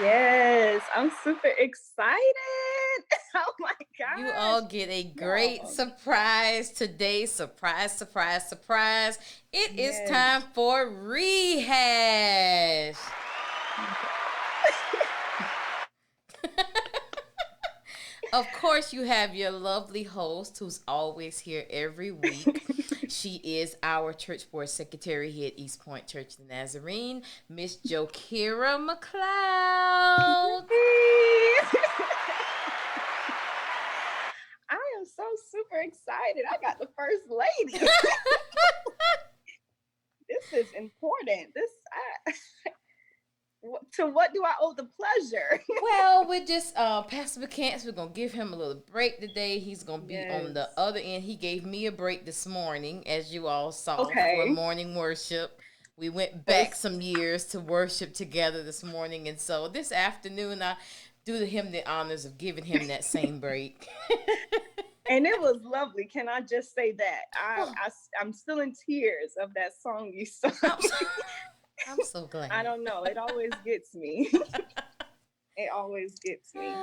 Yes, I'm super excited. Oh my You gosh. all get a great Y'all. surprise today. Surprise, surprise, surprise. It is Yes. time for rehash. Of course, you have your lovely host who's always here every week. She is our church board secretary here at East Point Church of the Nazarene, Miss Jokira McLeod. I am so super excited. I got the first lady. This is important. To what do I owe the pleasure? Well, we're just Pastor McCants. We're gonna give him a little break today. He's gonna be on the Yes. other end. He gave me a break this morning, as you all saw, for Okay. morning worship. We went back Yes. some years to worship together this morning, and so this afternoon I do him the honors of giving him that same break. And it was lovely. Can I just say that? Oh, I'm still in tears of that song you sung. I'm so, I'm so I glad. don't know. It always gets me. It always gets me.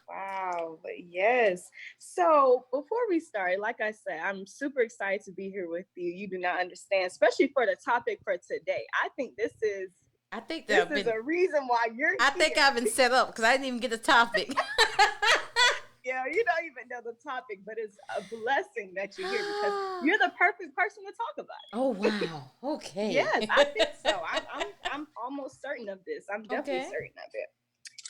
Wow. But yes. So before we start, like I said, I'm super excited to be here with you. You do not understand, especially for the topic for today. I think this is I think that this I've is been. a reason why you're I think here. I've been set up because I didn't even get a topic. Yeah, you don't even know the topic, but it's a blessing that you're here because you're the perfect person to talk about Oh wow. it. Okay. Yes, I think so. I'm almost certain of this. I'm definitely Okay. certain of it.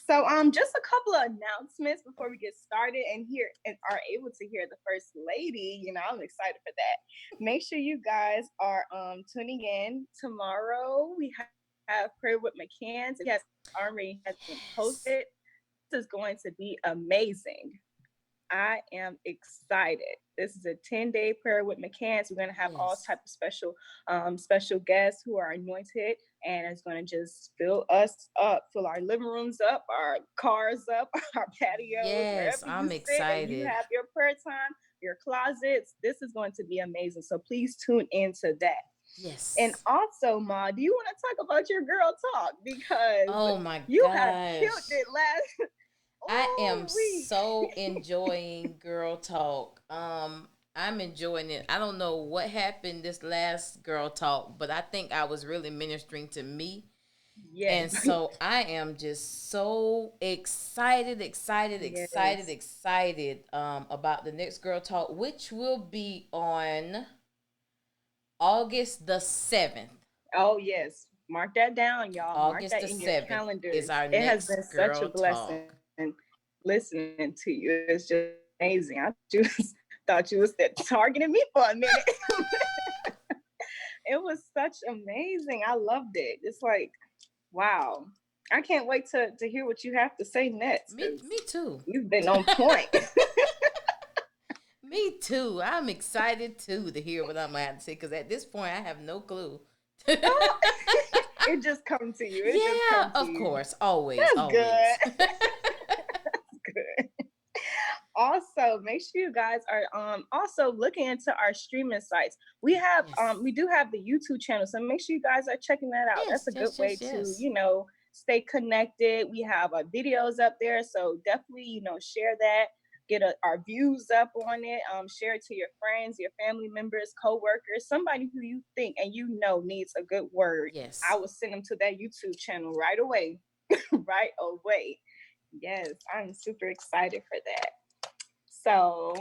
So just a couple of announcements before we get started and hear and are able to hear the first lady. I'm excited for that. Make sure you guys are tuning in tomorrow. We have prayer with McCants. It has been Yes. posted. This is going to be amazing. I am excited. This is a 10-day prayer with McCants. We're going to have all Yes. type of special guests who are anointed, and it's going to just fill us up, fill our living rooms up, our cars up, our patios, Yes. wherever you I'm sit, and you excited. have your prayer time, your closets. This is going to be amazing. So please tune into that. And Yes. also, Ma, do you want to talk about your girl talk? Because Oh my you have killed gosh. it last. I am Oh, we. so enjoying Girl Talk. I'm enjoying it. I don't know what happened this last Girl Talk, but I think I was really ministering to me. And Yes. so I am just so excited, excited, excited, Yes. excited about the next Girl Talk, which will be on August the 7th. Oh, yes. Mark that down, y'all. Mark August that the in your 7th is calendars. our It has been next such a Girl blessing Talk. listening to you. It's just amazing. Thought you was targeting me for a minute. It was such amazing. I loved it. It's like, wow. I can't wait to hear what you have to say next Me because too. you've been on point. Me too. I'm excited too to hear what I'm gonna have to say because at this point I have no clue. Oh, it just come to you. It just Yeah, come to of you. course, always, That's always. good. Good. Also, make sure you guys are also looking into our streaming sites. Yes, We do have the YouTube channel, so make sure you guys are checking that out. That's yes, a good yes, way yes, to, yes. stay connected. We have our videos up there, so definitely, share that. Get our views up on it. Share it to your friends, your family members, co-workers, somebody who you think and needs a good word. I Yes. will send them to that YouTube channel right away. Right away. Yes, I'm super excited for that. So,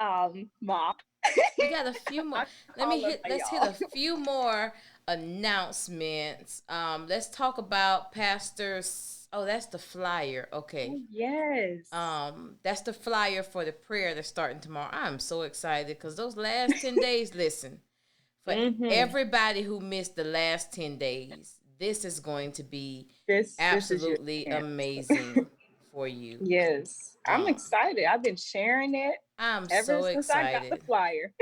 Mom, We got a few more. I call them by Let's hit y'all. a few more announcements. Let's talk about pastors. Oh, that's the flyer. Oh, Okay. yes. That's the flyer for the prayer that's starting tomorrow. I'm so excited because those last 10 days, listen, for Mm-hmm. everybody who missed the last 10 days, this is going to be This is your absolutely chance. amazing for you. Yes, I'm Um, excited. I've been sharing it I'm ever so since I got the excited. flyer.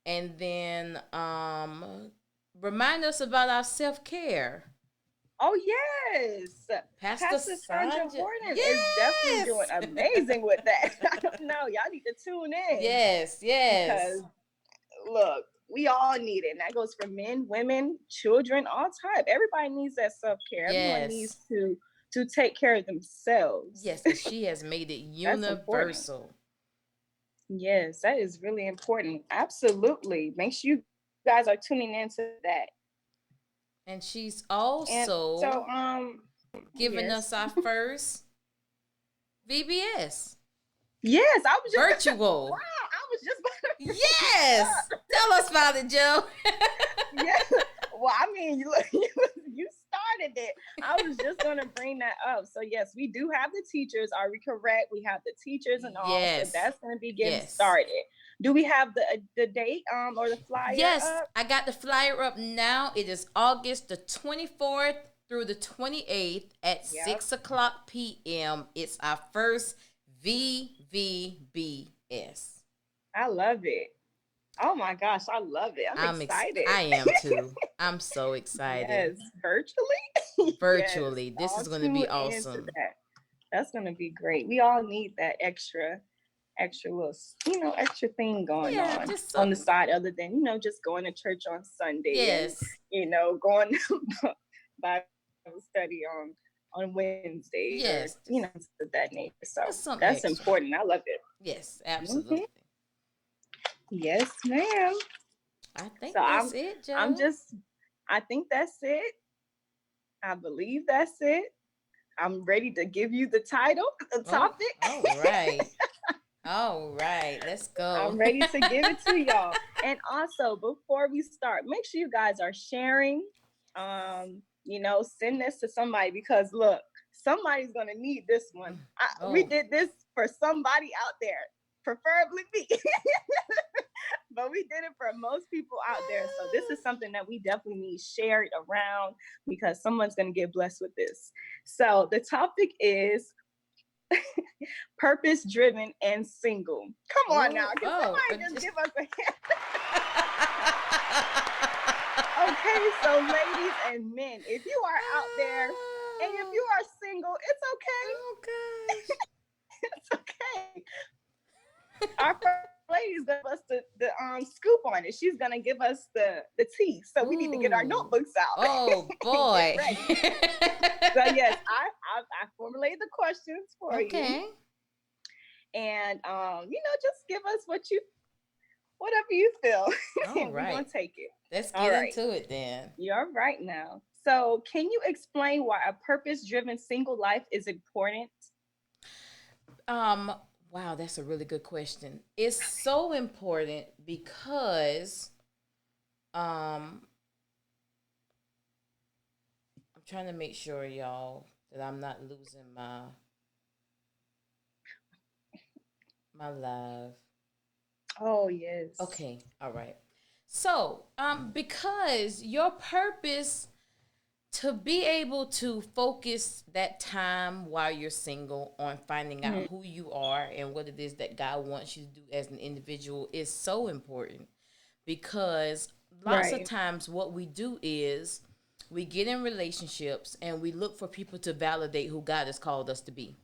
And then remind us about our self-care. Oh, yes. Pastor Pastor Sandra Sandra. Horton is definitely doing Yes. amazing with that. I don't know. Y'all need to tune in Yes, because yes. look, we all need it. And that goes for men, women, children, all type. Everybody needs that self-care. Everyone Yes. needs to take care of themselves. Yes, and she has made it That's important. universal. Yes, that is really important. Absolutely. Make sure you guys are tuning into that. And she's And so also giving yes. us our first VBS. Yes, I was just Virtual. wow, I was just about to bring that Yes. up. Tell us about it, Joe. Yes. Well, I mean, you started it. I was just gonna bring that up. So yes, we do have the teachers. Are we correct? We have the teachers and all. So Yes. that's gonna be getting Yes. started. Do we have the date or the flyer Yes, up? I got the flyer up now. It is August the 24th through the 28th at Yep. 6 o'clock p.m. It's our first VVBS. I love it. Oh my gosh, I love it. I'm excited. I am too. I'm so excited. Yes, virtually. Yes, Virtually. This all is going to be tune into awesome. that. That's gonna be great. We all need that extra little, extra thing going Yeah, just on the something. side other than, just going to church on Sunday and, Yes. going Bible study on Wednesdays or, Yes. things of that nature. So Just something that's extra. important. I love it. Yes, Hmm. absolutely. Yes, ma'am. I think So that's it, I'm Joe. just, I think that's it. I believe that's it. I'm ready to give you the title, the Oh, topic. all right. All right, let's go. I'm ready to give it to y'all. And also, before we start, make sure you guys are sharing. Send this to somebody because look, somebody's gonna need this one. We Oh, did this for somebody out there, preferably me. But we did it for most people out there. So this is something that we definitely need shared around because someone's gonna get blessed with this. So the topic is purpose driven and single. Come on now, oh, can oh. somebody just give us a hand? Okay, so ladies and men, if you are out there and if you are single, it's Oh okay. gosh. It's okay. Our first lady is gonna give us the scoop on it. She's gonna give us the tea. So we need to get our Ooh. notebooks out Oh and get boy. ready. So yes, I formulated the questions for you, Okay. and just give us whatever you feel, All and we're right. gonna take it. Let's All get right, into it then. you're right now. So, can you explain why a purpose-driven single life is important? Um, wow, that's a really good question. It's so important because I'm trying to make sure y'all that I'm not losing my live. Oh yes. Okay, all right. So, because your purpose to be able to focus that time while you're single on finding out Mhm. who you are and what it is that God wants you to do as an individual is so important because lots of Right. times what we do is we get in relationships and we look for people to validate who God has called us to be.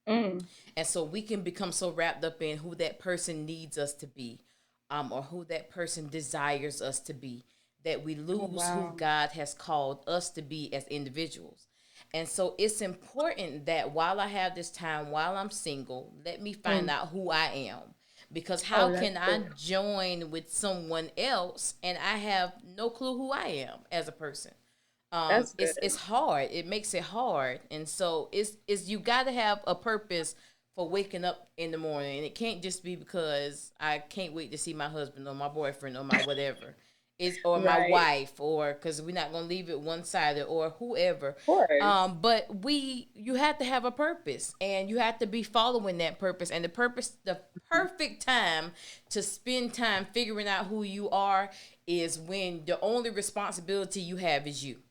Mm. And so we can become so wrapped up in who that person needs us to be, or who that person desires us to be, that we Oh lose who wow. God has called us to be as individuals. And so it's important that while I have this time, while I'm single, let me find Mm. out who I am. Because how Oh, that's can I good. join with someone else and I have no clue who I am as a person? That's It's good. hard. It makes it hard, and so it's you got to have a purpose for waking up in the morning, and it can't just be because I can't wait to see my husband or my boyfriend or my whatever. Is or my Right. wife or because we're not gonna leave it one sided or whoever. Of course. But you have to have a purpose and you have to be following that purpose and the perfect time to spend time figuring out who you are is when the only responsibility you have is you.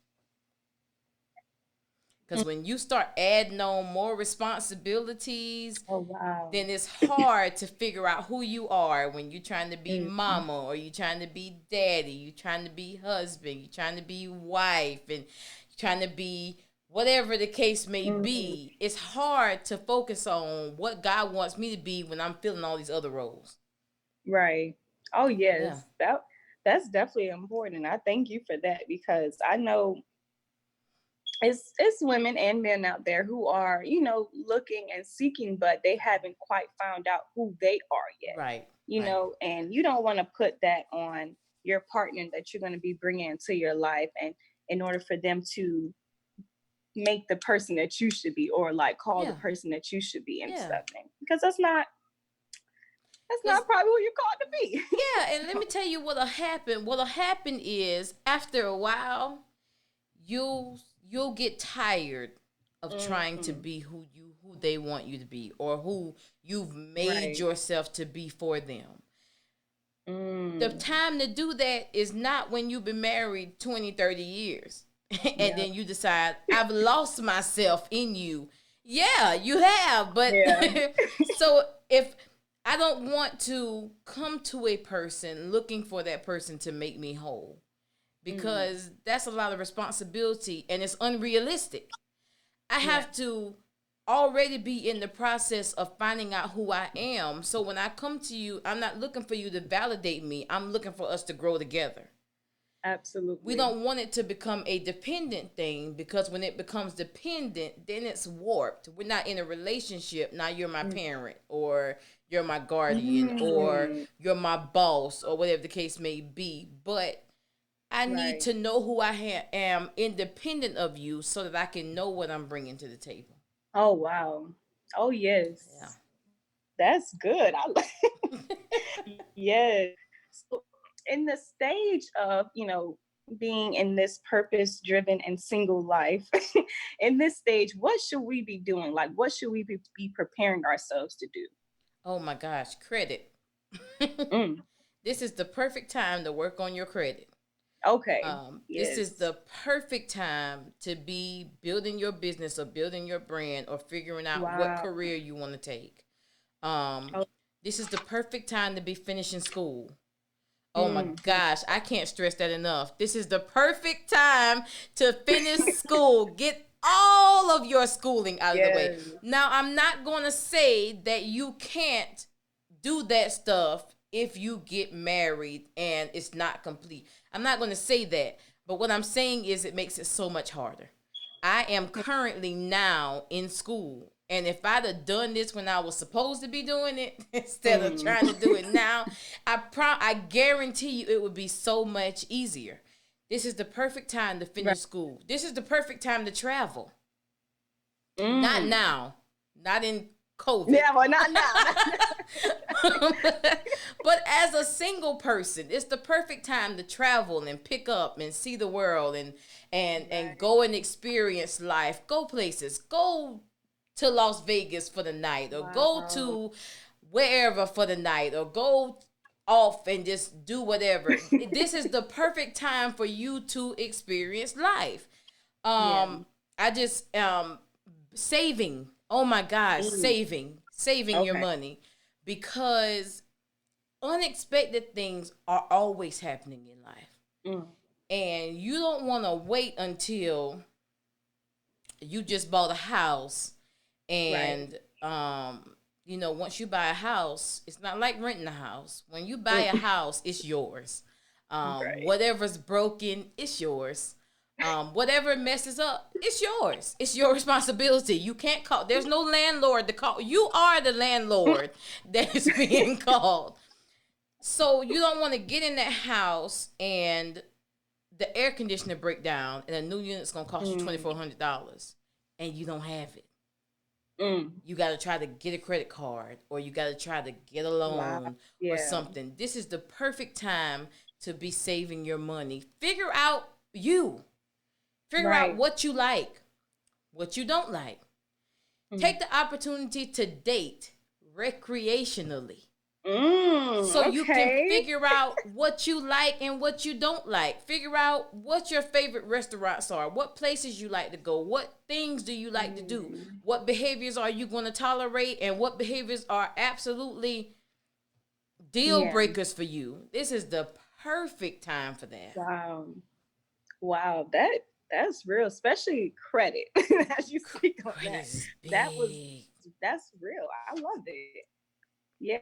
Because Mm. when you start adding on more responsibilities, Oh wow. then it's hard to figure out who you are when you're trying to be Mm. mama or you're trying to be daddy, you're trying to be husband, you're trying to be wife, and you're trying to be whatever the case may Mm. be. It's hard to focus on what God wants me to be when I'm filling all these other roles. Right. Oh Yeah. yes. That's definitely important. I thank you for that, because I know it's women and men out there who are, looking and seeking, but they haven't quite found out who they are yet. Right, right. And you don't want to put that on your partner that you're going to be bringing into your life, and in order for them to make the person that you should be, or like call the Yeah, person that you should be and yeah. stuff, because that's not probably who you're called to be. Yeah, and let me tell you what'll happen. What'll happen is after a while, you'll get tired of trying to Mm-hmm. be who they want you to be, or who you've made Right. yourself to be for them. The Mm. time to do that is not when you've been married 20, 30 years. And Yeah. then you decide, I've lost myself in you. Yeah, you have. But Yeah. so if I don't want to come to a person looking for that person to make me whole, Mm. because that's a lot of responsibility and it's unrealistic. I Yeah. have to already be in the process of finding out who I am. So when I come to you, I'm not looking for you to validate me. I'm looking for us to grow together. We Absolutely. don't want it to become a dependent thing, because when it becomes dependent, then it's warped. We're not in a relationship. Now you're my Mm. parent, or you're my guardian, or Mm. you're my boss, or whatever the case may be. But I need Right. to know who I am independent of you, so that I can know what I'm bringing to the table. Oh wow. Oh Yeah. yes. That's good. I like. Yes. So in the stage of, being in this purpose driven and single life, in this stage, what should we be doing? Like, what should we be preparing ourselves to do? Oh my gosh, credit. Mm. This is the perfect time to work on your credit. Okay. This is Yes. the perfect time to be building your business, or building your brand, or figuring out what Wow. career you want to take. Um, Oh. this is the perfect time to be finishing school. Oh my Mm. gosh, I can't stress that enough. This is the perfect time to finish school. Get all of your schooling out of the way. Yes. Now, I'm not going to say that you can't do that stuff if you get married and it's not complete. I'm not going to say that. But what I'm saying is it makes it so much harder. I am currently now in school. And if I'd have done this when I was supposed to be doing it, instead of Mm. trying to do it now, I guarantee you it would be so much easier. This is the perfect time to Right. finish school. This is the perfect time to travel. Not Mm. now, not in COVID. Yeah, well, not now. But as a single person, it's the perfect time to travel and pick up and see the world, and Right. go and experience life. Go places. Go to Las Vegas for the night, or go Wow. to wherever for the night, or go off and just do whatever. This is the perfect time for you to experience life. Yeah. Um, I just saving. Oh my gosh, Mm. saving your Okay. money, because unexpected things are always happening in life, Mm. and you don't want to wait until you just bought a house, Right. and once you buy a house, it's not like renting a house. When you buy a Mm. house, it's yours. Right. Whatever's broken, it's yours. Whatever messes up, it's yours. It's your responsibility. You can't call. There's no landlord to call. You are the landlord that is being called. So you don't want to get in that house and the air conditioner break down, and a new unit's gonna cost you Mm. $2,400, and you don't have it. Mm. You got to try to get a credit card, or you got to try to get a Wow. loan or Yeah. something. This is the perfect time to be saving your money. Figure out you. Figure out Right. what you like, what you don't like. Mm. Take the opportunity to date recreationally, Mm. so you can Okay. figure out what you like and what you don't like. Figure out what your favorite restaurants are, what places you like to go, what things do you like to do, Mm. what behaviors are you going to tolerate, and what behaviors are absolutely deal Yeah. breakers for you. This is the perfect time for that. Wow. Wow. That's real, especially credit. As you speak on Credit that, is that was big. that's real. I love it. Yeah.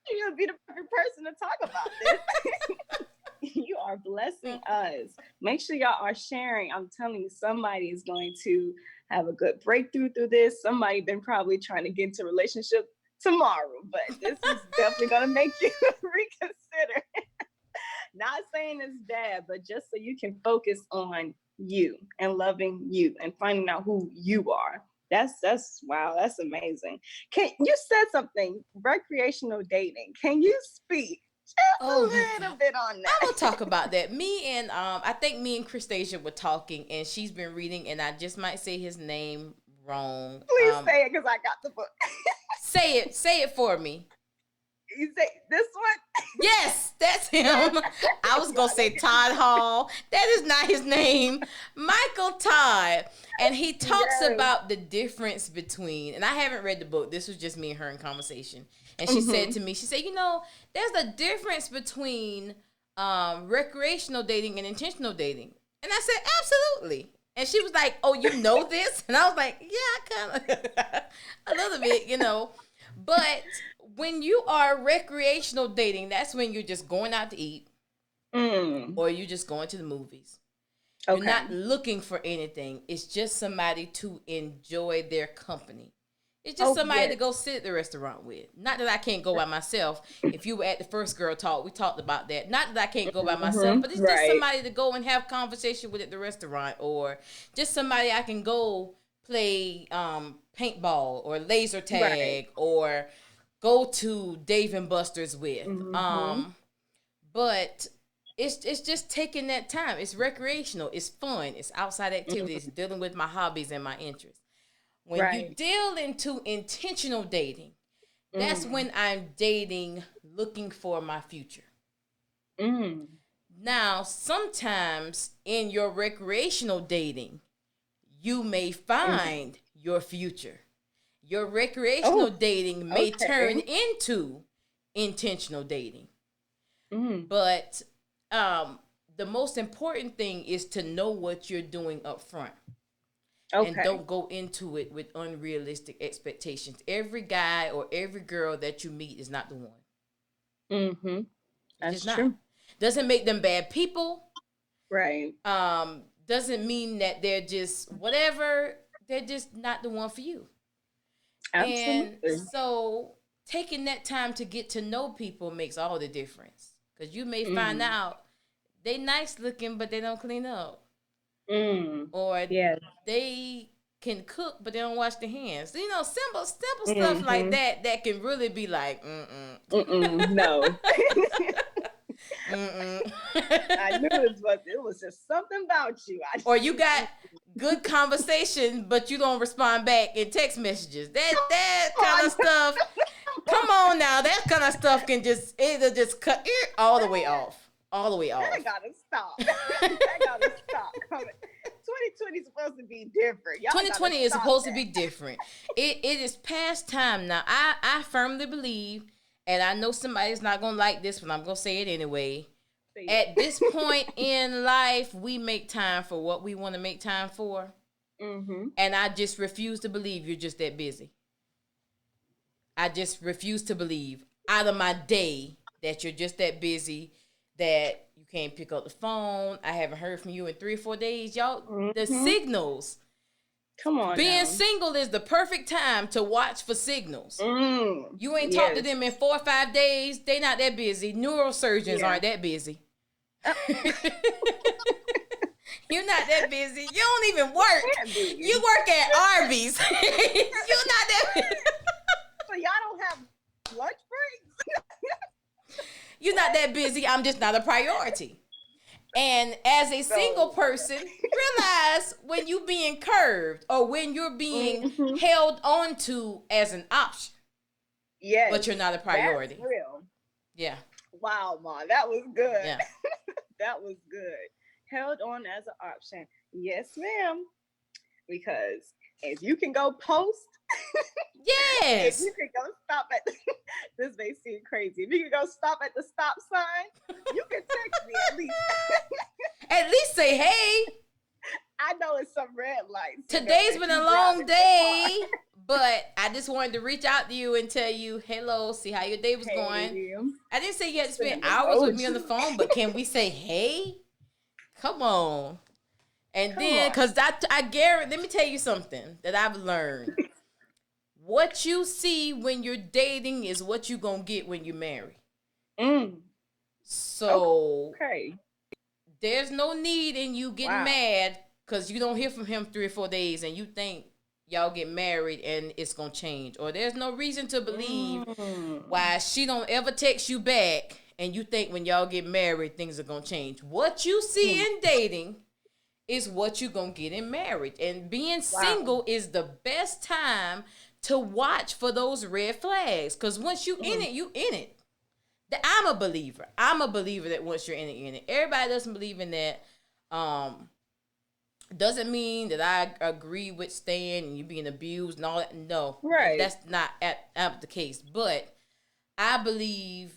You'll be the perfect person to talk about this. You are blessing us. Make sure y'all are sharing. I'm telling you, somebody is going to have a good breakthrough through this. Somebody been probably trying to get into a relationship tomorrow, but this is definitely going to make you reconsider. Not saying it's bad, but just so you can focus on you and loving you and finding out who you are. That's wow, that's amazing. Can you said something recreational dating? Can you speak just Oh my a little God. bit on I that? will talk about that. Me and I think me and Christasia were talking, and she's been reading, and I just might say his name wrong. Please say it because I got the book. Say it for me. You say this one? Yes, that's him. I was gonna say Todd Hall. That is not his name. Michael Todd. And he talks Yes. about the difference between, and I haven't read the book. This was just me and her in conversation. And she Mm-hmm. said to me, she said, there's a difference between recreational dating and intentional dating. And I said, absolutely. And she was like, oh, you know this? And I was like, yeah, I kind of, a little bit. But when you are recreational dating, that's when you're just going out to eat or you're just going to the movies. You're not looking for anything. It's just somebody to enjoy their company. It's just somebody to go sit at the restaurant with. Not that I can't go by myself. If you were at the first girl talk, we talked about that. Not that I can't go by myself, but it's just somebody to go and have conversation with at the restaurant, or just somebody I can go play paintball or laser tag or go to Dave and Buster's with. But it's just taking that time. It's recreational. It's fun. It's outside activities. Dealing with my hobbies and my interests. When you deal into intentional dating, that's when I'm dating looking for my future. Now, sometimes in your recreational dating, you may find your future. Your recreational dating may turn into intentional dating. But the most important thing is to know what you're doing up front. And don't go into it with unrealistic expectations. Every guy or every girl that you meet is not the one. That's not. true. Doesn't make them bad people. Right. Doesn't mean that they're just whatever. They're just not the one for you. Absolutely. And so taking that time to get to know people makes all the difference. Because you may find out they nice looking, but they don't clean up. Or they can cook, but they don't wash their hands. Simple stuff like that can really be like, no. I knew it was just something about you. Or you got good conversation, but you don't respond back in text messages. That kind of stuff. Come on now, that kind of stuff can it'll just cut all the way off. All the way off. I gotta stop. I gotta stop. 2020 is supposed to be different. 2020 is supposed to be different. It is past time now. I firmly believe, and I know somebody's not gonna like this, but I'm gonna say it anyway. At this point in life, we make time for what we want to make time for, and I just refuse to believe you're just that busy. I just refuse to believe out of my day that you're just that busy that you can't pick up the phone. I haven't heard from you in 3 or 4 days. Y'all, the signals. Come on. Being single is the perfect time to watch for signals. You ain't talked to them in 4 or 5 days. They not that busy. Neurosurgeons aren't that busy. You're not that busy. You don't even work. You work at Arby's. You're not that busy. So y'all don't have lunch breaks? You're not that busy. I'm just not a priority. And as a single person, realize when you're being curved or when you're being held on to as an option. Yes. But you're not a priority. That's real. Yeah. Wow, Ma, that was good. Yeah. That was good. Held on as an option. Yes, ma'am. Because if you can go post, yes. If you can go stop at this may seem crazy. If you can go stop at the stop sign, you can text me at least. At least say hey. I know it's some red lights. Today's been a long day, But I just wanted to reach out to you and tell you hello, see how your day was going. Hey, I didn't say you had to spend sending hours with me on emojis. the phone, but can we say hey? Come on. And Come then, on. because I guarantee, let me tell you something that I've learned. What you see when you're dating is what you're going to get when you marry. Mm. So, Okay. there's no need in you getting Wow. mad because you don't hear from him 3 or 4 days and you think y'all get married and it's going to change. Or there's no reason to believe why she don't ever text you back and you think when y'all get married things are going to change. What you see in dating is what you're going to get in marriage. And being single is the best time to watch for those red flags. Because once you in it, you in it. I'm a believer. I'm a believer that once you're in it, you're in it. Everybody doesn't believe in that. Doesn't mean that I agree with staying and you being abused and all that. No. Right. That's not at the case. But I believe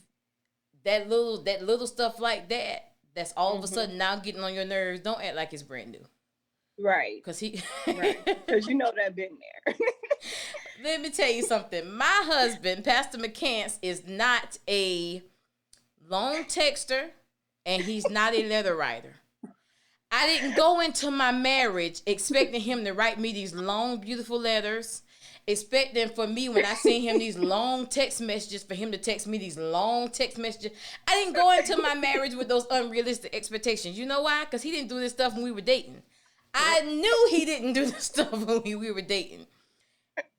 that little stuff like that, that's all of a sudden now getting on your nerves, don't act like it's brand new. Right. Because Because you know that been there. Let me tell you something. My husband, Pastor McCants, is not a long texter and he's not a letter writer. I didn't go into my marriage expecting him to write me these long, beautiful letters, expecting for me when I send him these long text messages for him to text me these long text messages. I didn't go into my marriage with those unrealistic expectations. You know why? Because he didn't do this stuff when we were dating. I knew he didn't do this stuff when we were dating.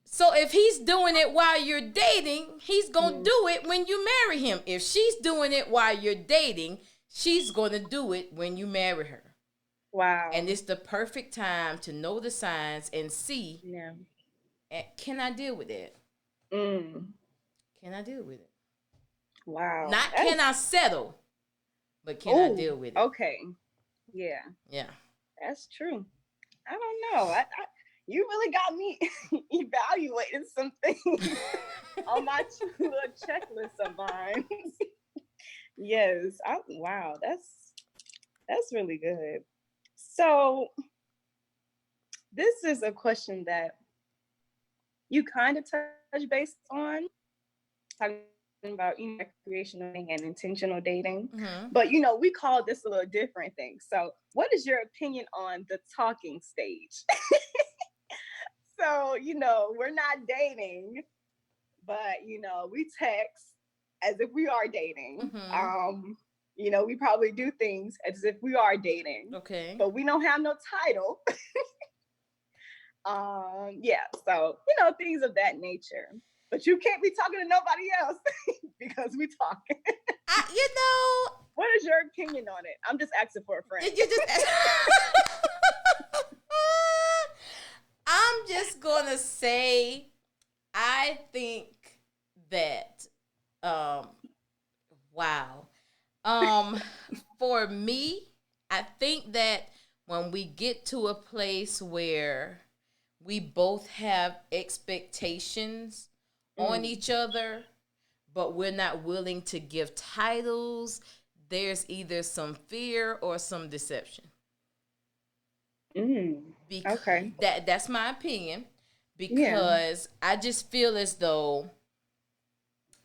So if he's doing it while you're dating, he's going to do it when you marry him. If she's doing it while you're dating, she's going to do it when you marry her. Wow. And it's the perfect time to know the signs and see, can I deal with that? Can I deal with it? Wow. Not can I settle, but can I deal with it? Okay. Yeah. Yeah. That's true. I don't know. You really got me evaluating some things on my little checklist of mine. Yes. Wow. That's really good. So this is a question that you kind of touch base on, talking about recreational dating and intentional dating. But we call this a little different thing. So what is your opinion on the talking stage? So, we're not dating, but we text as if we are dating. We probably do things as if we are dating. Okay. But we don't have no title. So things of that nature. But you can't be talking to nobody else because we talking. What is your opinion on it? I'm just asking for a friend. I'm just gonna say, I think that, wow. For me, I think that when we get to a place where we both have expectations on each other, but we're not willing to give titles, there's either some fear or some deception. Okay. That's my opinion. Because I just feel as though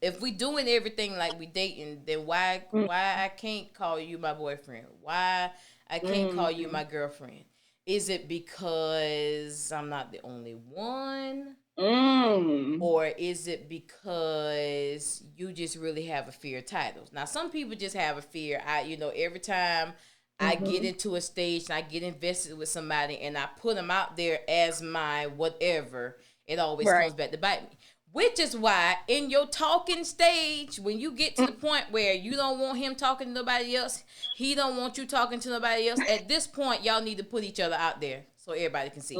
if we doing everything like we dating, then why I can't call you my boyfriend? Why I can't call you my girlfriend? Is it because I'm not the only one? Or is it because you just really have a fear of titles? Now, some people just have a fear. Every time I get into a stage and I get invested with somebody and I put them out there as my whatever, it always comes back to bite me. Which is why in your talking stage, when you get to the point where you don't want him talking to nobody else, he don't want you talking to nobody else, at this point, y'all need to put each other out there so everybody can see.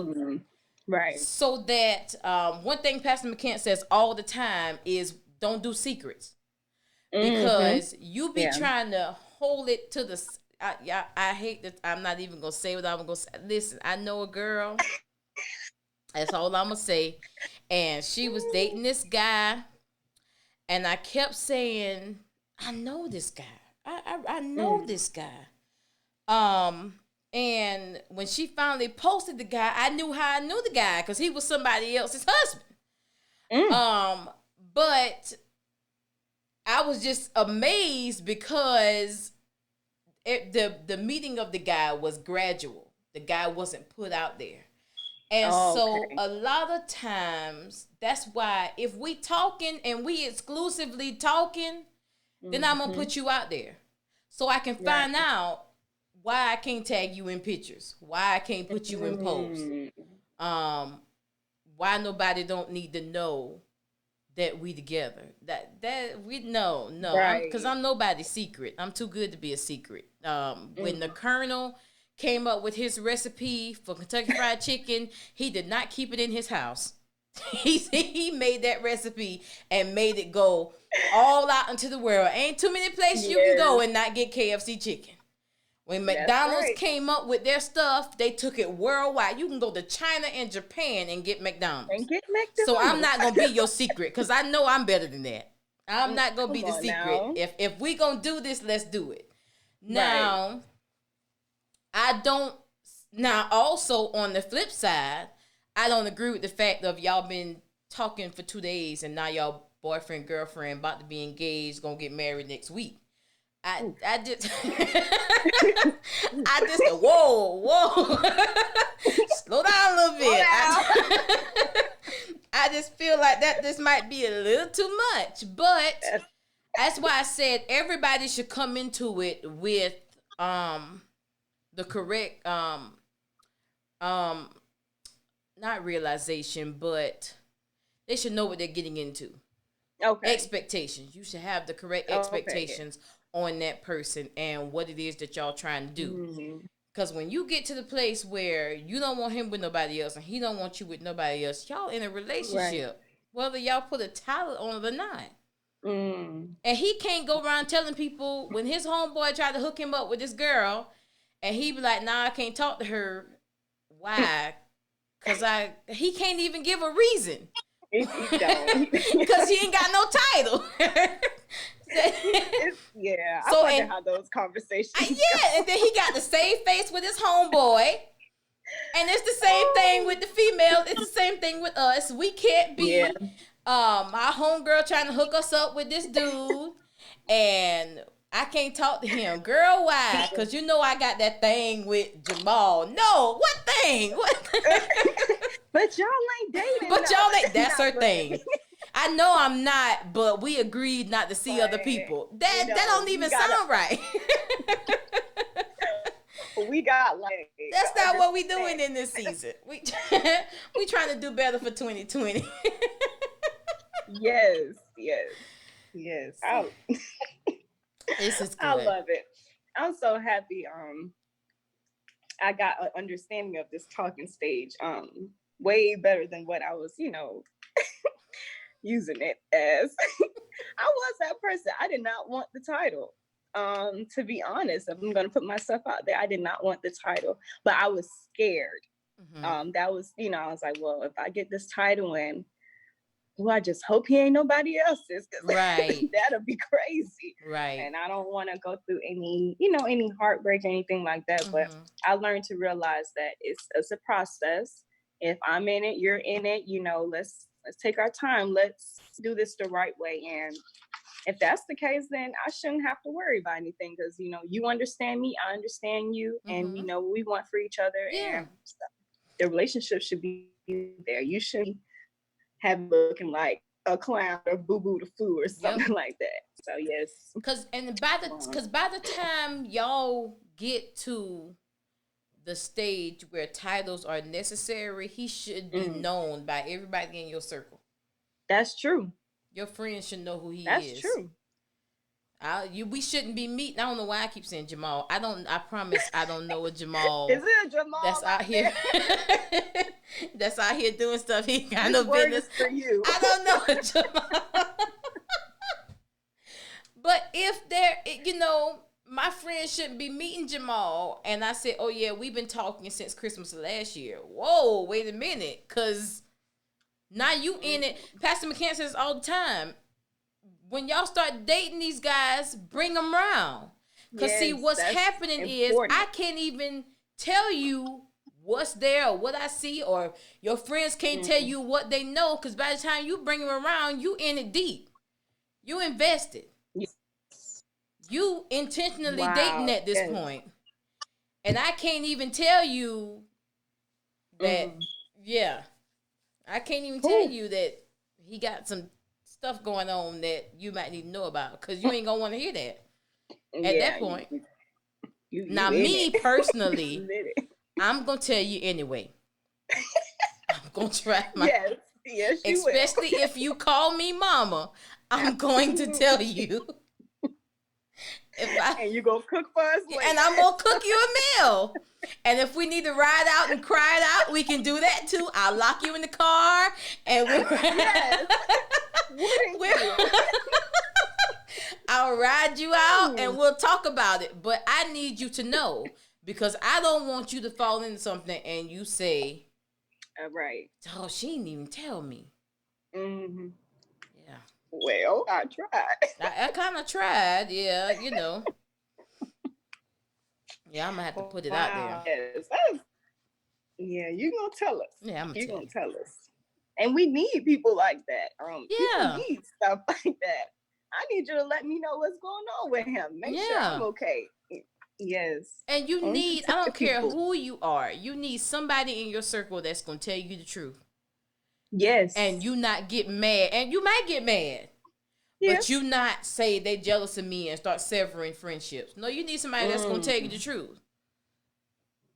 Right. So that one thing Pastor McCants says all the time is don't do secrets. Because you be trying to hold it to the... I hate that. I'm not even going to say what I'm going to say. Listen, I know a girl. That's all I'm going to say. And she was dating this guy. And I kept saying, I know this guy. I know this guy. And when she finally posted the guy, I knew how I knew the guy because he was somebody else's husband. Mm. Um, but I was just amazed because the meeting of the guy was gradual. The guy wasn't put out there. And so Okay. a lot of times that's why if we talking and we exclusively talking, then I'm gonna Mm-hmm. put you out there. So I can Right. find out why I can't tag you in pictures, why I can't put you in posts, Mm. um, why nobody don't need to know that we together. That we no. I'm because Right. I'm nobody's secret. I'm too good to be a secret. When the Mm. Colonel came up with his recipe for Kentucky Fried Chicken, he did not keep it in his house. He made that recipe and made it go all out into the world. Ain't too many places you can go Yes, and not get KFC chicken. When that's McDonald's right. came up with their stuff, they took it worldwide. You can go to China and Japan and get McDonald's. And get So I'm McDonald's. not gonna be your secret because I know I'm better than that. I'm Mm, not gonna be come the on secret. now. If we gonna do this, let's do it. Right. Now I don't. Now also on the flip side, I don't agree with the fact of y'all been talking for 2 days and now y'all boyfriend girlfriend about to be engaged, gonna get married next week. Oof. I just Oof. I just whoa slow down a little Slow bit. down. I just feel like that this might be a little too much, but That's, that's why I said everybody should come into it with um the correct um not realization, but they should know what they're getting into. okay. Expectations. You should have the correct Okay. expectations on that person and what it is that y'all trying to do. Mm. Because when you get to the place where you don't want him with nobody else and he don't want you with nobody else, y'all in a Right. relationship, whether y'all put a title on it or not. Mm. And he can't go around telling people when his homeboy tried to hook him up with this girl, and he be like, "Nah, I can't talk to her." Why? Cause he can't even give a reason. He don't. Cause he ain't got no title. Yeah, I So wonder and how those conversations yeah, go. and then he got the same face with his homeboy. And it's the same thing with the female. It's the same thing with us. We can't Yeah. be my homegirl trying to hook us up with this dude, and I can't talk to him. Girl, why? Cause you know I got that thing with Jamal. No, what thing? What? But y'all ain't dating But though. y'all ain't. That's Not her playing. thing. I know I'm not, but we agreed not to see other But people. you That know, don't even sound right. we got like That's not what we understand. doing in this season. We trying to do better for 2020. Yes, yes, yes. This is I good. love it. I'm so happy. I got an understanding of this talking stage. Way better than what I was, using it as. I was that person. I did not want the title. To be honest, if I'm gonna put myself out there, I did not want the title, but I was scared. Mm-hmm. That was, I was like, well, if I get this title and well, I just hope he ain't nobody else's because Right. that'll be crazy. Right. And I don't want to go through any heartbreak or anything like that. But Mm-hmm. I learned to realize that it's a process. If I'm in it, you're in it. Let's take our time. Let's do this the right way. And if that's the case, then I shouldn't have to worry about anything because you understand me, I understand you, and we Mm-hmm. know what we want for each other, Yeah. and the relationship should be there. You shouldn't have looking like a clown or boo boo the foo or Yep. something like that. So yes. Cause by the time y'all get to the stage where titles are necessary, he should be Mm, known by everybody in your circle. that's true. Your friends should know who he That's is. true. We shouldn't be meeting. I don't know why I keep saying Jamal. I don't. I promise I don't know a Is Jamal it a Jamal that's out out here. there? That's out here doing stuff he got This no word business. is for you. I don't know a Jamal. But if my friend shouldn't be meeting Jamal, and I said, "Oh yeah, we've been talking since Christmas of last year." Whoa, wait a minute, cause now you in it. Pastor McCants says all the time, when y'all start dating these guys, bring them around. Cause see, Yes, what's that's happening is I important. can't even tell you what's there or what I see, or your friends can't tell you what they know, because by the time you bring them around, you in it deep. You invested. Yes. You intentionally dating Wow. at this Yes. point. And I can't even tell you that, yeah, I can't even tell you that he got some stuff going on that you might need to know about, because you ain't going to want to hear that at that point. Now, in me it. personally, You in it. I'm going to tell you anyway. I'm going to try my... Yes, you will. Especially if you call me mama, I'm going to tell you. And you gonna cook for us later. And I'm gonna cook you a meal. And if we need to ride out and cry it out, we can do that too. I'll lock you in the car and I'll ride you out and we'll talk about it. But I need you to know, because I don't want you to fall into something and you say, right. "Oh, she didn't even tell me." Mm-hmm. Yeah. Well, I tried. I kind of tried, yeah, you know. Yeah, I'm gonna have to put it out there. Yes, yeah, you gonna tell us. Yeah, I'm gonna tell us. And we need people like that. People need stuff like that. I need you to let me know what's going on with him. Make sure I'm okay. Yes. And you need, I don't care who you are, you need somebody in your circle that's gonna tell you the truth. Yes. And you not get mad. And you might get mad. Yeah. But you not say they jealous of me and start severing friendships. No, you need somebody that's going to tell you the truth.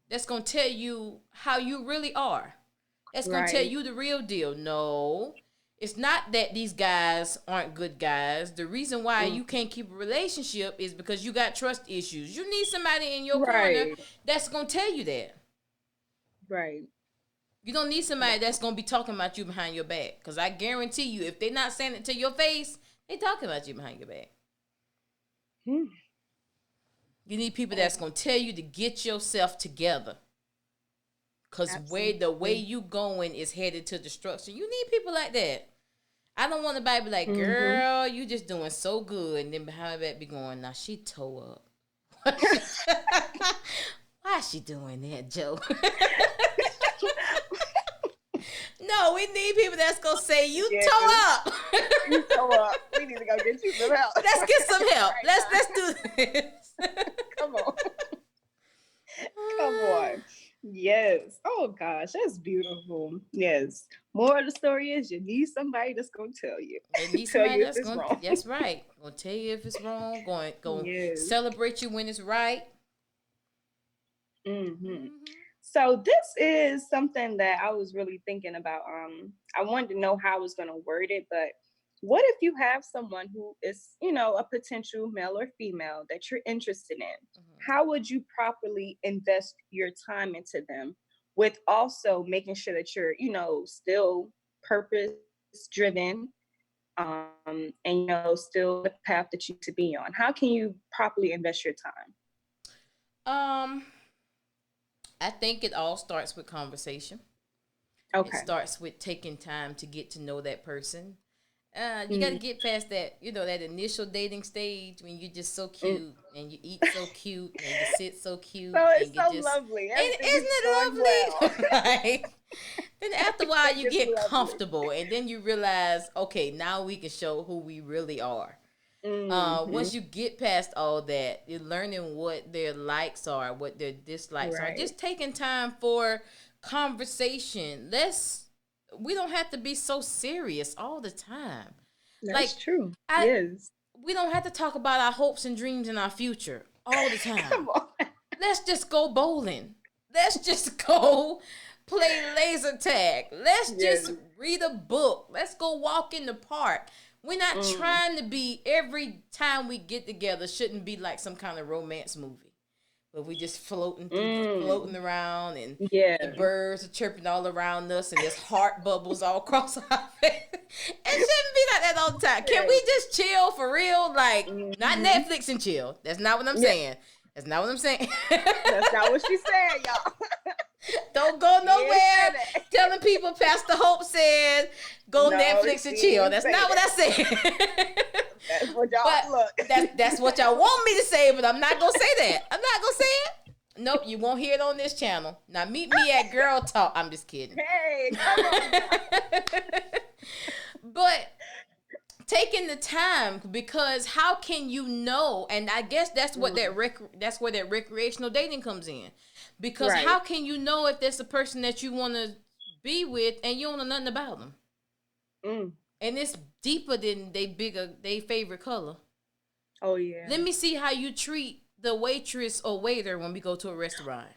That's going to tell you how you really are. That's going to tell you the real deal. No, it's not that these guys aren't good guys. The reason why you can't keep a relationship is because you got trust issues. You need somebody in your corner that's going to tell you that. Right. You don't need somebody that's going to be talking about you behind your back. Because I guarantee you, if they're not saying it to your face, they talking about you behind your back. You need people that's going to tell you to get yourself together. Because the way you going is headed to destruction. You need people like that. I don't want anybody to be like, girl, you just doing so good. And then behind my back be going, now she toe up. Why is she doing that, Joe? No, we need people that's going to say, you toe up. You toe up. We need to go get you some help. Let's get some help. Let's do this. Come on. Come on. Yes. Oh, gosh. That's beautiful. Yes. More of the story is you need somebody that's going to tell you. They need somebody that's going to, that's right. Going to tell you if it's wrong. Going to celebrate you when it's right. So this is something that I was really thinking about. I wanted to know how I was going to word it, but what if you have someone who is, a potential male or female that you're interested in? How would you properly invest your time into them with also making sure that you're, still purpose driven, and, still the path that you need to be on? How can you properly invest your time? I think it all starts with conversation. Okay. It starts with taking time to get to know that person. You got to get past that, that initial dating stage when you're just so cute and you eat so cute and you sit so cute. So it's and so lovely. Isn't it lovely? Well. Then after a while you get comfortable and then you realize, okay, now we can show who we really are. Once you get past all that, you're learning what their likes are, what their dislikes are. Just taking time for conversation. We don't have to be so serious all the time. That's true. We don't have to talk about our hopes and dreams and our future all the time. Come on. Let's just go bowling. Let's just go play laser tag. Let's just read a book. Let's go walk in the park. We're not trying to be, every time we get together shouldn't be like some kind of romance movie. But we just floating around and the birds are chirping all around us and there's heart bubbles all across our face. It shouldn't be like that all the time. Can we just chill for real? Like, not Netflix and chill. That's not what I'm saying. That's not what I'm saying. That's not what she's saying, y'all. Don't go nowhere telling people Pastor Hope said go Netflix and chill. That's not what I said. That's what y'all look. That's what y'all want me to say, but I'm not gonna say that. I'm not gonna say it. Nope, you won't hear it on this channel. Now meet me at Girl Talk. I'm just kidding. Hey, come on now. But taking the time, because how can you know? And I guess that's what that's where that recreational dating comes in. Because Right. how can you know if that's the person that you want to be with and you don't know nothing about them? Mm. And it's deeper than they favorite color. Oh yeah. Let me see how you treat the waitress or waiter when we go to a restaurant.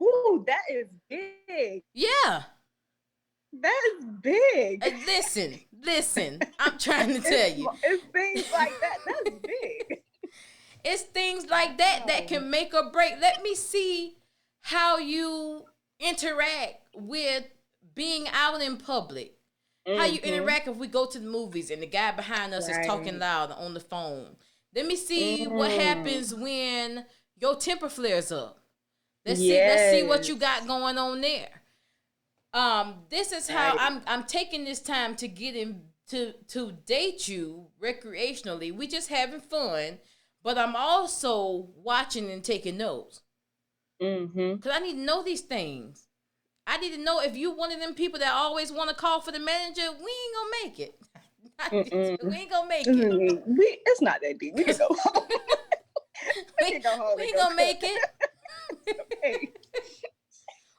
Ooh, that is big. Yeah. That is big. Listen. I'm trying to tell you. It's things like that. That's big. It's things like that that Wow. can make or break. Let me see how you interact with being out in public. How you interact if we go to the movies and the guy behind us is talking loud on the phone. Let me see what happens when your temper flares up. Let's see what you got going on there. This is how I'm taking this time to get in to date you recreationally. We just having fun, but I'm also watching and taking notes. Cause I need to know these things. I need to know if you one of them people that always want to call for the manager. We ain't gonna make it. We ain't gonna make it. It's not that deep. We can go home. We can go home. We ain't gonna make it. Hey.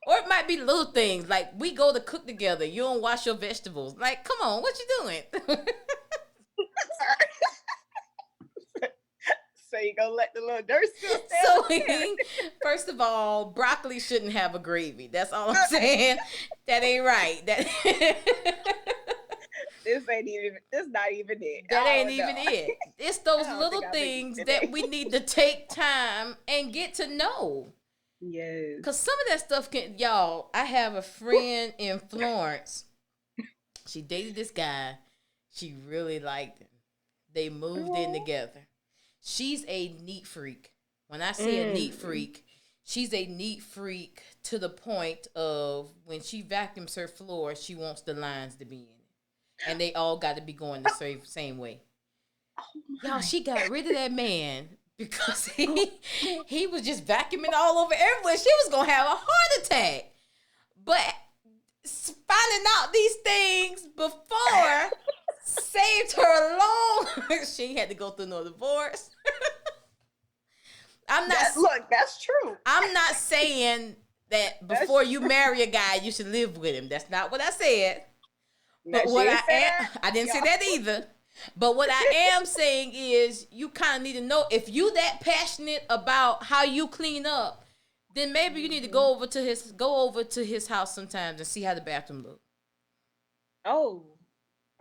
Or it might be little things like we go to cook together. You don't wash your vegetables. Like, come on, what you doing? So you gonna let the little dirt still stand? So, first of all, broccoli shouldn't have a gravy. That's all I'm saying. That ain't right. This not even it. That ain't even it. It's those little things that we need to take time and get to know. Yes. Because some of that stuff y'all, I have a friend in Florence. She dated this guy. She really liked him. They moved in together. She's a neat freak. When I say a neat freak, she's a neat freak to the point of when she vacuums her floor, she wants the lines to be in it. And they all got to be going the same way. Y'all, she got rid of that man because he was just vacuuming all over everywhere. She was going to have a heart attack. But finding out these things before saved her long. She had to go through no divorce. That's true. I'm not saying that before you marry a guy, you should live with him. That's not what I said. But what I didn't say that either. But what I am saying is you kind of need to know if you that passionate about how you clean up, then maybe you need to go over to his house sometimes and see how the bathroom look. Oh,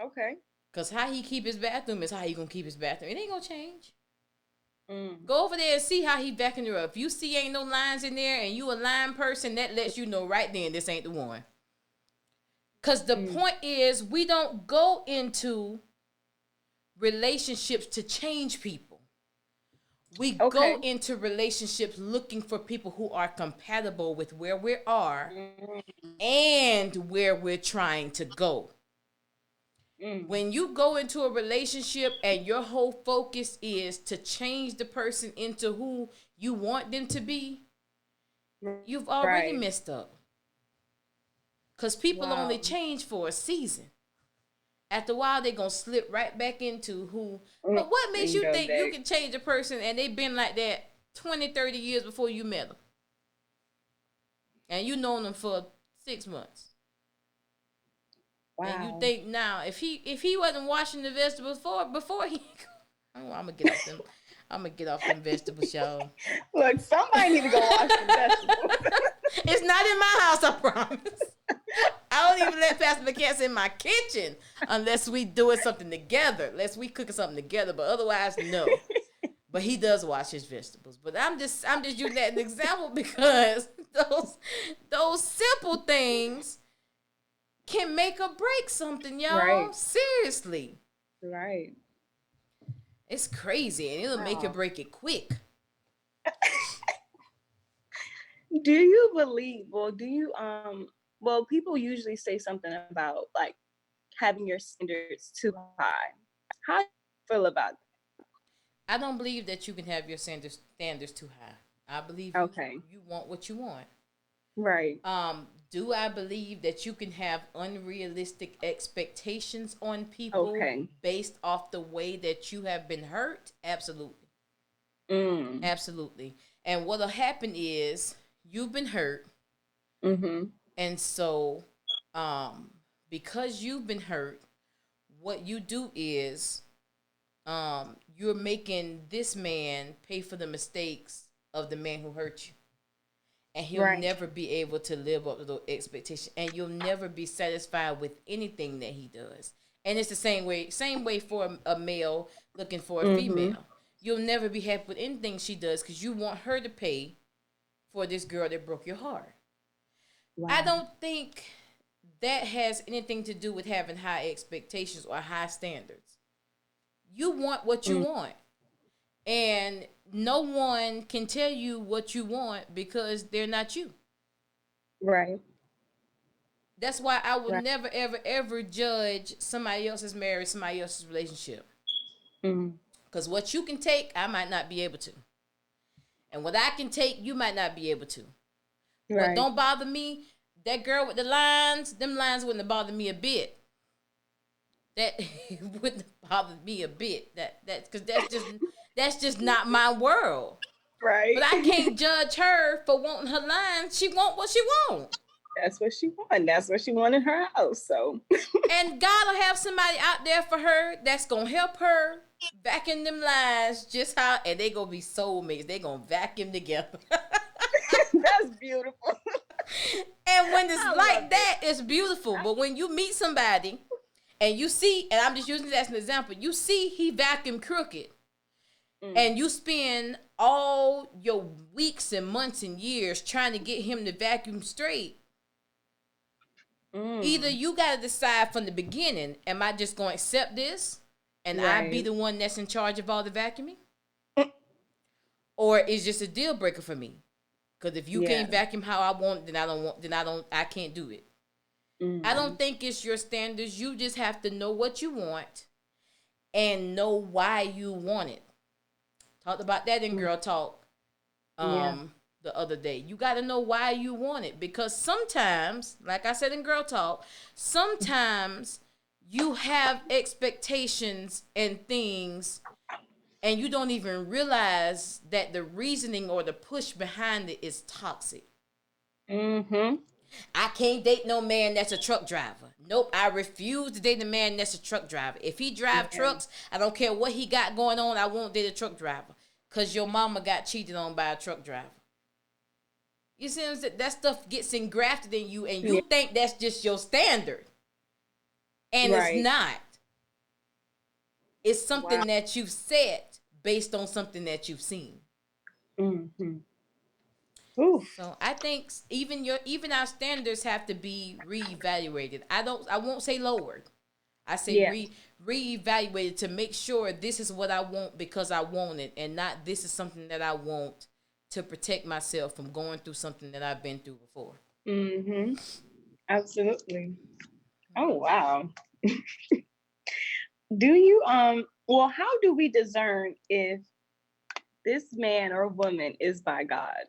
okay. Because how he keep his bathroom is how he gonna keep his bathroom. It ain't gonna change. Go over there and see how he vacuuming her up. If you see ain't no lines in there and you a line person, that lets you know right then this ain't the one. Because the point is we don't go into relationships to change people. We go into relationships looking for people who are compatible with where we are and where we're trying to go. When you go into a relationship and your whole focus is to change the person into who you want them to be, you've already messed up. Because people only change for a season. After a while, they're going to slip right back into who. But what makes you think you can change a person and they've been like that 20, 30 years before you met them? And you known them for 6 months. Wow. And you think now, if he wasn't washing the vegetables before he, I'm gonna get off them vegetables, y'all. Look, somebody need to go wash the vegetables. It's not in my house, I promise. I don't even let Pastor McCants in my kitchen unless we doing something together, unless we cooking something together. But otherwise, no. But he does wash his vegetables. But I'm just using that as an example because those simple things can make or break something, y'all. Right. Seriously. Right. It's crazy, and it'll make or break it quick. Do you believe, well, people usually say something about, like, having your standards too high. How do you feel about that? I don't believe that you can have your standards too high. I believe Okay. you want what you want. Right. Do I believe that you can have unrealistic expectations on people Okay. based off the way that you have been hurt? Absolutely. Mm. Absolutely. And what'll happen is you've been hurt, Mm-hmm. and so um because you've been hurt, what you do is you're making this man pay for the mistakes of the man who hurt you, and he'll Right. never be able to live up to those expectations, and you'll never be satisfied with anything that he does. And it's the same way for a male looking for a Mm-hmm. female. You'll never be happy with anything she does because you want her to pay for this girl that broke your heart. I Wow. don't think that has anything to do with having high expectations or high standards. You want what you Mm. want, and no one can tell you what you want because they're not you. Right. That's why I will Right. never, ever, ever judge somebody else's marriage, somebody else's relationship. Mm. Because what you can take, I might not be able to. And what I can take, you might not be able to. What Right. don't bother me, that girl with the lines, them lines wouldn't have bothered me a bit. That wouldn't have bothered me a bit. Because that's just not my world. But Right. I can't judge her for wanting her lines. She want what she want. That's what she wanted. That's what she wanted in her house. So And God will have somebody out there for her that's gonna help her vacuum them lines just how, and they gonna be soulmates. They gonna vacuum together. that's beautiful. And when it's I love like it. that, it's beautiful. But when you meet somebody and you see, and I'm just using this as an example, you see he vacuum crooked, Mm. and you spend all your weeks and months and years trying to get him to vacuum straight. Either Mm. you got to decide from the beginning, am I just going to accept this and I be Right. the one that's in charge of all the vacuuming? Or is just a deal breaker for me? Because if you Yeah. can't vacuum how I want, I can't do it. I Mm. don't think it's your standards. You just have to know what you want and know why you want it. Talked about that in Mm. Girl Talk Yeah. the other day. You got to know why you want it, because sometimes, like I said in Girl Talk, sometimes you have expectations and things, and you don't even realize that the reasoning or the push behind it is toxic. Mm-hmm. I can't date no man that's a truck driver. Nope, I refuse to date a man that's a truck driver. If he drive Yeah. trucks, I don't care what he got going on, I won't date a truck driver. Cause your mama got cheated on by a truck driver. You see what I'm saying? That stuff gets engrafted in you, and Yeah. you think that's just your standard. And it's Right. not. It's Wow. something that you've set based on something that you've seen. Mm-hmm. Oof. So I think even our standards have to be reevaluated. I won't say lowered. I say Yeah. reevaluated to make sure this is what I want because I want it, and not this is something that I want to protect myself from going through something that I've been through before. Mm-hmm. Absolutely. Oh wow. Do you well, how do we discern if this man or woman is by God?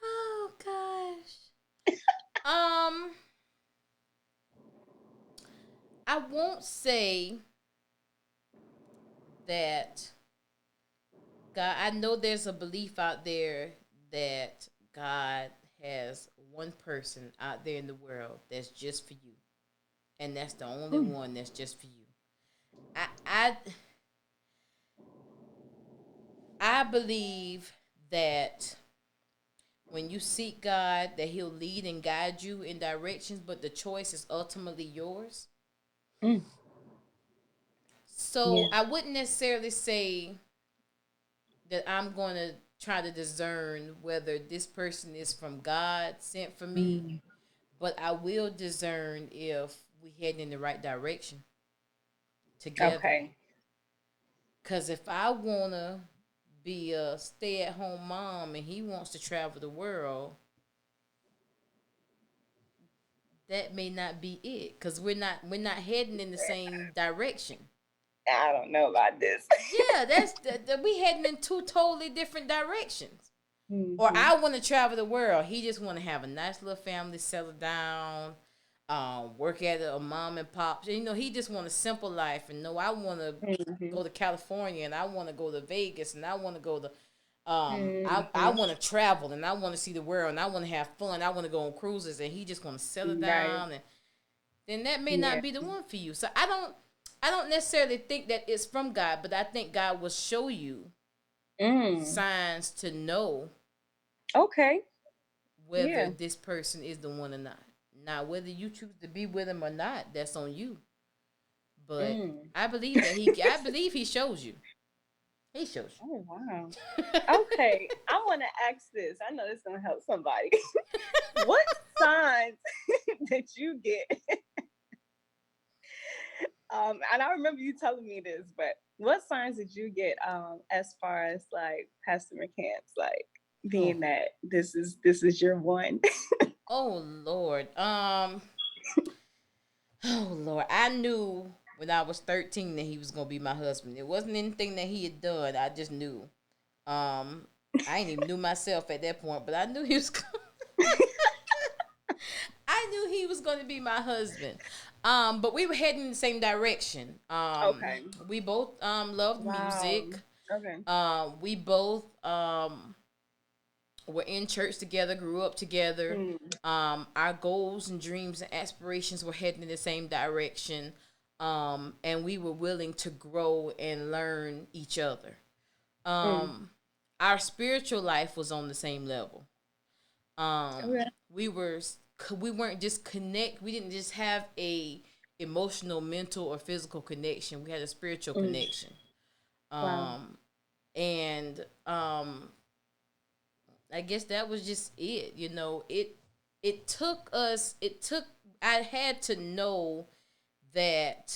Oh gosh. Um, I won't say that God. I know there's a belief out there that God has one person out there in the world that's just for you, and that's the only Mm. one that's just for you. I I believe that when you seek God, that He'll lead and guide you in directions, but the choice is ultimately yours. Mm. So Yeah. I wouldn't necessarily say that I'm going to try to discern whether this person is from God, sent for me, Mm. but I will discern if we head in the right direction together. Okay. Because if I want to be a stay-at-home mom and he wants to travel the world, that may not be it, because we're not heading in the same direction. I don't know about this. Yeah, we heading in two totally different directions. Or Hmm. I want to travel the world. He just want to have a nice little family, settle down, work at a mom and pop. You know, he just want a simple life. And no, I want to Hmm. go to California, and I want to go to Vegas, and I want to go to I Hmm. want to travel, and I want to see the world, and I want to have fun. I want to go on cruises, and he just want to settle Right. down, and then that may Yeah. not be the one for you. So I don't necessarily think that it's from God, but I think God will show you Mm. signs to know Okay. whether Yeah. this person is the one or not. Now, whether you choose to be with him or not, that's on you. But Mm. I believe he shows you. He shows Oh wow. you. Okay. I want to ask this. I know this is gonna help somebody. What signs did you get? And I remember you telling me this, but what signs did you get as far as like Pastor McCants, like Oh, being that this is your one? oh Lord. Oh Lord. I knew when I was 13 that he was gonna be my husband. It wasn't anything that he had done. I just knew. Um, I ain't even knew myself at that point, but I knew he was. I knew he was going to be my husband. But we were heading in the same direction. Okay. We both loved Wow. music. Okay. We both were in church together, grew up together. Mm, Our goals and dreams and aspirations were heading in the same direction. And we were willing to grow and learn each other. mm. Um, our spiritual life was on the same level. Okay. We were we weren't just connect. We didn't just have a emotional, mental, or physical connection. We had a spiritual Mm. connection. Wow. Um, and I guess that was just it. You know, it took us. It took. I had to know that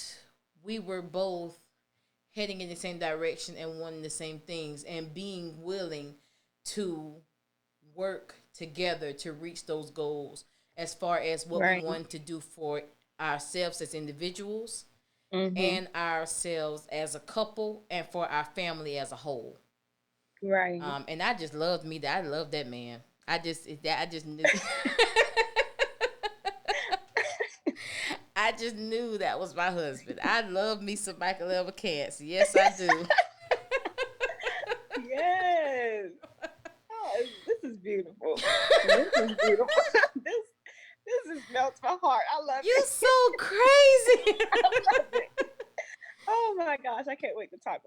we were both heading in the same direction and wanting the same things and being willing to work together to reach those goals as far as what we Right. want to do for ourselves as individuals Mm-hmm. and ourselves as a couple and for our family as a whole. Right. And I just loved me. I love that man. I just knew. I just knew that was my husband. I love me some Michael Elba Cats. Yes, I do. Yes. Oh, this is beautiful. This is beautiful. This is melts my heart. I love You it. so crazy. I love it. Oh my gosh, I can't wait to talk.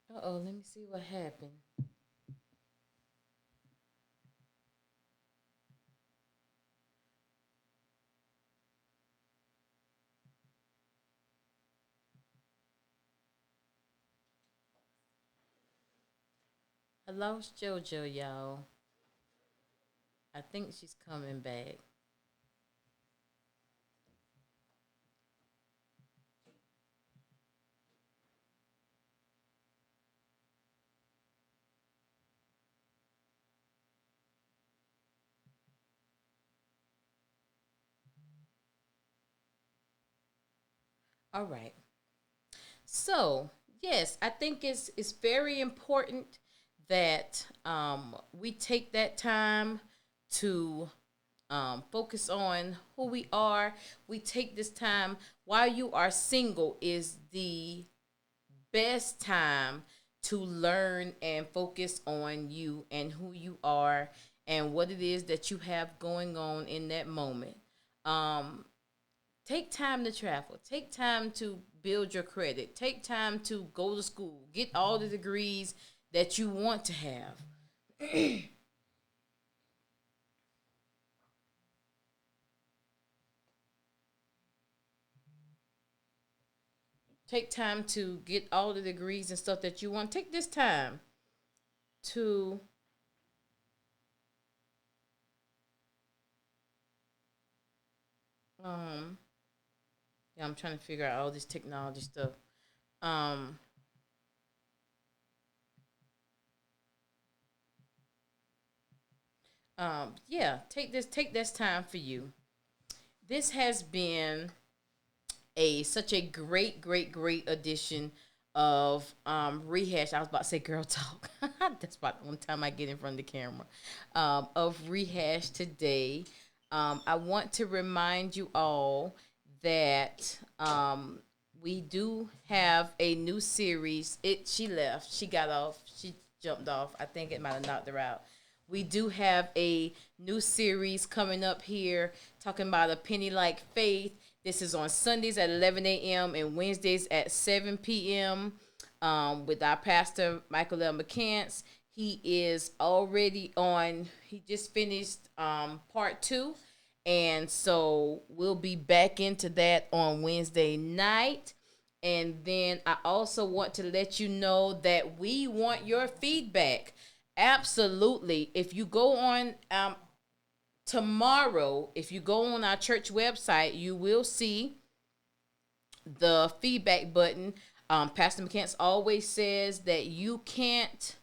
Uh-oh, let me see what happened. I lost JoJo, y'all. I think she's coming back. All right. So, yes, I think it's very important that we take that time to focus on who we are. We take this time while you are single is the best time to learn and focus on you and who you are and what it is that you have going on in that moment. Um, Take time to travel. Take time to build your credit. Take time to go to school. Get all the degrees that you want to have. Take time to get all the degrees and stuff that you want. Take this time to um yeah, I'm trying to figure out all this technology stuff. Um Yeah, take this time for you. This has been a such a great edition of rehash. I was about to say girl talk. That's about the one time I get in front of the camera. Of rehash today. I want to remind you all that we do have a new series. It She left. She got off. She jumped off. I think it might have knocked her out. We do have a new series coming up here talking about a penny like faith. This is on Sundays at 11 a.m. and Wednesdays at 7 p.m. With our pastor, Michael L. McCants. He is already on, he just finished part two. And so we'll be back into that on Wednesday night. And then I also want to let you know that we want your feedback. Absolutely. If you go on tomorrow, if you go on our church website, you will see the feedback button. Pastor McCants always says that you can't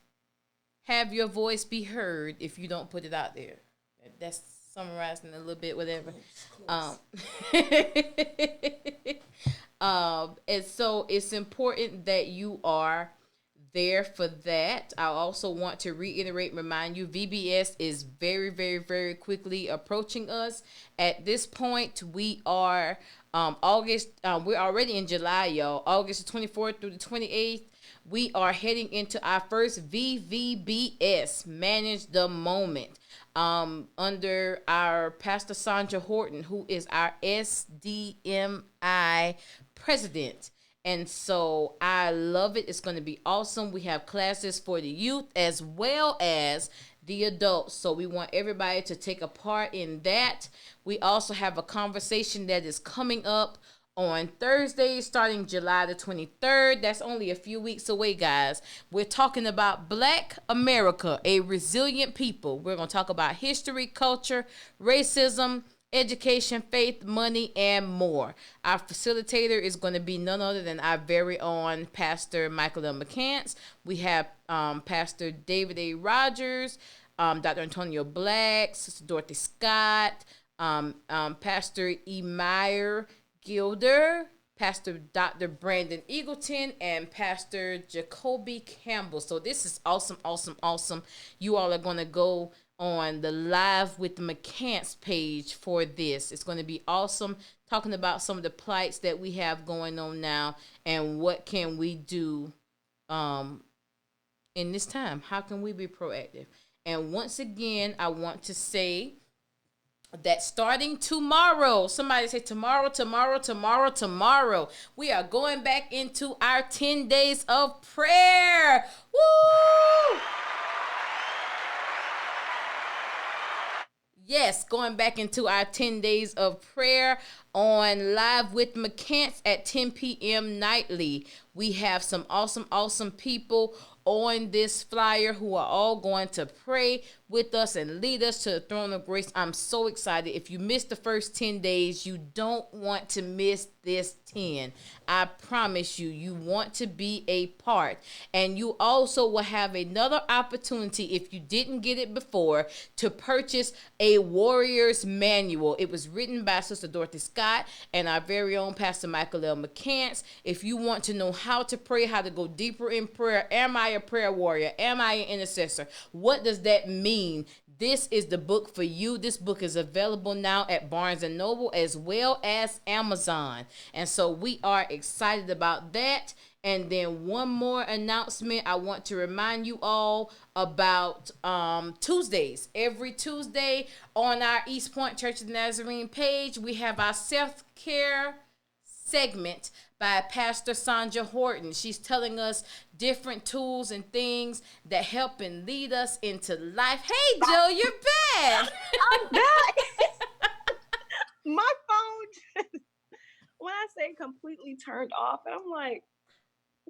have your voice be heard if you don't put it out there. That's summarizing a little bit, whatever. Um, and so it's important that you are there for that. I also want to reiterate, remind you, VBS is very quickly approaching us. At this point, we are August. We're already in July, y'all. August the 24th through the 28th. We are heading into our first VVBS, Manage the Moment, under our Pastor Sandra Horton, who is our SDMI president. And so I love it. It's going to be awesome. We have classes for the youth as well as the adults. So we want everybody to take a part in that. We also have a conversation that is coming up on Thursday, starting July the 23rd. That's only a few weeks away, guys. We're talking about Black America, a resilient people. We're going to talk about history, culture, racism, education, faith, money, and more. Our facilitator is going to be none other than our very own Pastor Michael L. McCants. We have Pastor David A. Rogers, Dr. Antonio Black, Sister Dorothy Scott, Pastor E. Meyer Gilder, Pastor Dr. Brandon Eagleton, and Pastor Jacoby Campbell. So this is awesome. You all are going to go on the Live with the McCants page for this. It's going to be awesome, talking about some of the plights that we have going on now and what can we do in this time. How can we be proactive? And once again, I want to say that starting tomorrow, somebody say tomorrow, we are going back into our 10 days of prayer. Woo! Yes, going back into our 10 days of prayer on Live with McCants at 10 p.m. nightly. We have some awesome people on this flyer who are all going to pray with us and lead us to the throne of grace. I'm so excited. If you missed the first 10 days, you don't want to miss this 10. I promise you, you want to be a part. And you also will have another opportunity, if you didn't get it before, to purchase a Warrior's Manual. It was written by Sister Dorothy Scott and our very own Pastor Michael L. McCants. If you want to know how to pray, how to go deeper in prayer, am I a prayer warrior? Am I an intercessor? What does that mean? This is the book for you. This book is available now at Barnes and Noble as well as Amazon. And so we are excited about that. And then one more announcement. I want to remind you all about Tuesdays. Every Tuesday on our East Point Church of the Nazarene page, we have our self-care segment by Pastor Sandra Horton. She's telling us different tools and things that help and lead us into life. Hey, Joe, you're back. I'm back. My phone, when I say completely turned off, and I'm like,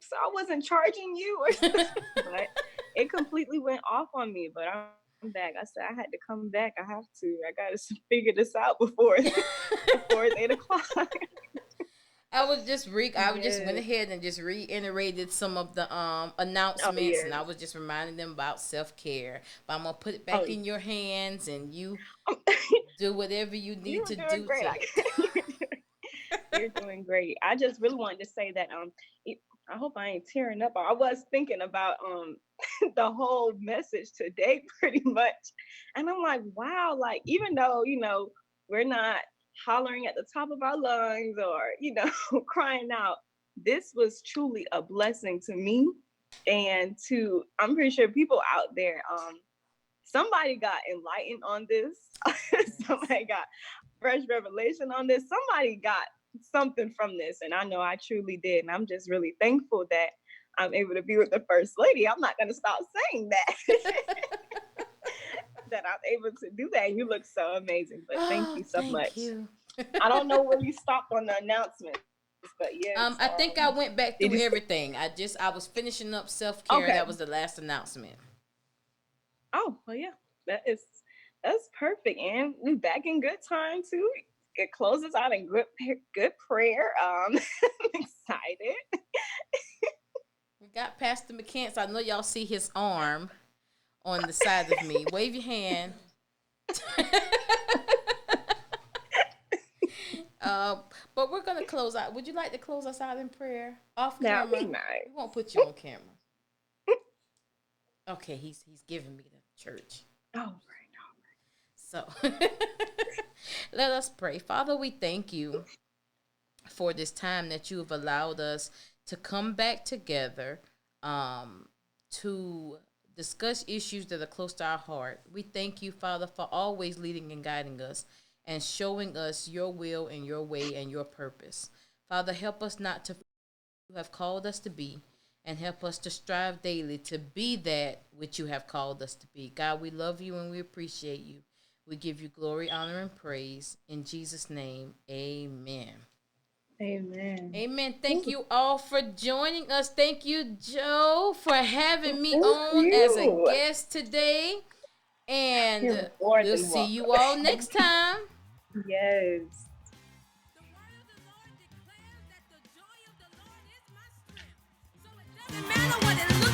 so I wasn't charging you or something, but it completely went off on me. But I'm back. I said I had to come back. I have to. I got to figure this out before it's 8 o'clock. I was just went Yes. ahead and just reiterated some of the Oh announcements, and yes. I was just reminding them about self-care. But I'm gonna put it Oh back in your hands, and you yeah. do whatever you You need were to doing do great. to. You're doing great. I just really wanted to say that I hope I ain't tearing up. I was thinking about the whole message today pretty much. And I'm like, wow, like even though, we're not hollering at the top of our lungs or, crying out, this was truly a blessing to me and to I'm pretty sure people out there somebody got enlightened on this. Yes. Somebody got fresh revelation on this. Somebody got something from this, and I know I truly did. And I'm just really thankful that I'm able to be with the first lady. I'm not going to stop saying that. That I'm able to do that. You look so amazing, but thank Oh, you so thank much. you. I don't know where you stopped on the announcements, but yes, I think I went back did through you? everything. I was finishing up self care. Okay. That was the last announcement. Oh, well, yeah, that's perfect, and we back in good time too. It closes out in good prayer. I'm excited. We got Pastor McCants. I know y'all see his arm on the side of me. Wave your hand. uh, but we're gonna close out. Would you like to close us out in prayer off That'd be camera? We nice. won't put you on camera. Okay, he's giving me the church. All right. So let us pray. Father, we thank you for this time that you have allowed us to come back together um, to discuss issues that are close to our heart. We thank you, Father, for always leading and guiding us and showing us your will and your way and your purpose. Father, help us not to you have called us to be and help us to strive daily to be that which you have called us to be. God, we love you and we appreciate you. We give you glory, honor, and praise. In Jesus' name, amen. Amen. Amen. Thank Ooh, you all for joining us. Thank you, Joe, for having me thank on as a you. guest today. You're And more we'll than see welcome. you all next time. Yes. The word of the Lord declares that the joy of the Lord is my strength. So it doesn't matter what it looks